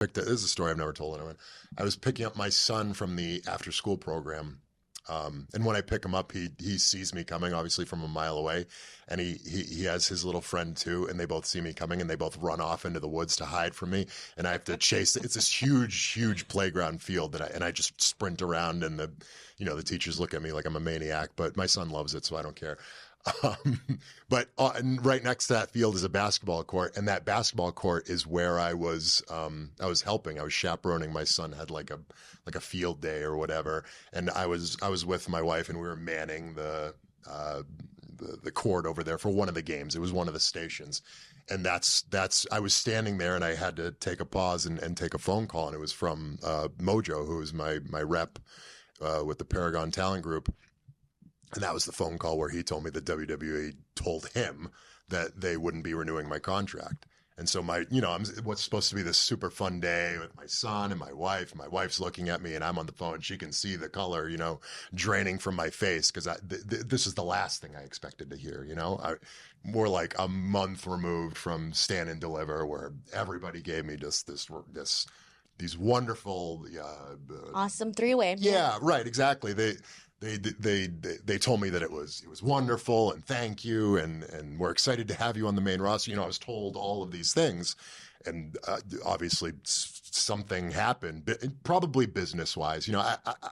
This is a story I've never told anyone. I was picking up my son from the after school program. And when I pick him up, he sees me coming, obviously from a mile away, and he has his little friend too, and they both see me coming, and they both run off into the woods to hide from me, and I have to chase. It's this huge playground field I just sprint around, and the teachers look at me like I'm a maniac, but my son loves it, so I don't care. Um, but and right next to that field is a basketball court, and that basketball court is where I was helping. I was chaperoning. My son had like a field day or whatever, and I was with my wife, and we were manning the court over there for one of the games. It was one of the stations, and that's I was standing there, and I had to take a pause and take a phone call, and it was from Mojo, who is my rep with the Paragon Talent Group. And that was the phone call where he told me that WWE told him that they wouldn't be renewing my contract. And so what's supposed to be this super fun day with my son and my wife. My wife's looking at me, and I'm on the phone. She can see the color, draining from my face because this is the last thing I expected to hear. More like a month removed from Stand and Deliver, where everybody gave me just these wonderful, awesome three-way. Yeah, right, exactly. They told me that it was wonderful and thank you and we're excited to have you on the main roster. I was told all of these things, and obviously something happened, probably business wise.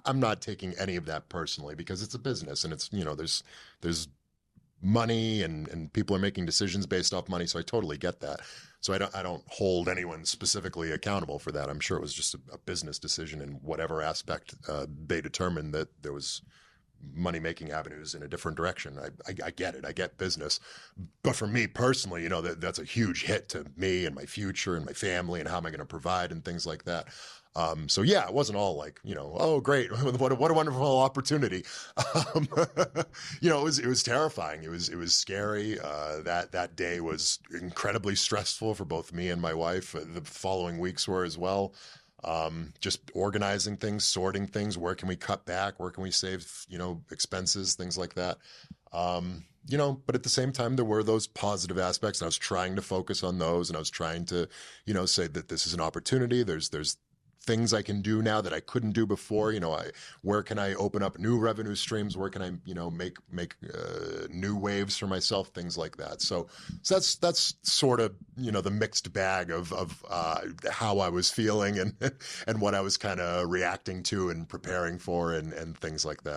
I'm not taking any of that personally because it's a business, and it's there's money and people are making decisions based off money, so I totally get that. So I don't hold anyone specifically accountable for that. I'm sure it was just a business decision in whatever aspect they determined that there was money-making avenues in a different direction. I get it. I get business. But for me personally, that's a huge hit to me and my future and my family and how am I going to provide and things like that. So yeah, it wasn't all like, oh great, what a wonderful opportunity. It was terrifying. It was scary. That day was incredibly stressful for both me and my wife. The following weeks were as well. Just organizing things, sorting things. Where can we cut back? Where can we save, expenses, things like that. But at the same time, there were those positive aspects, and I was trying to focus on those, and I was trying to, say that this is an opportunity. There's things I can do now that I couldn't do before. Where can I open up new revenue streams? Where can I, make new waves for myself? Things like that. So that's sort of, the mixed bag of how I was feeling and what I was kind of reacting to and preparing for and things like that.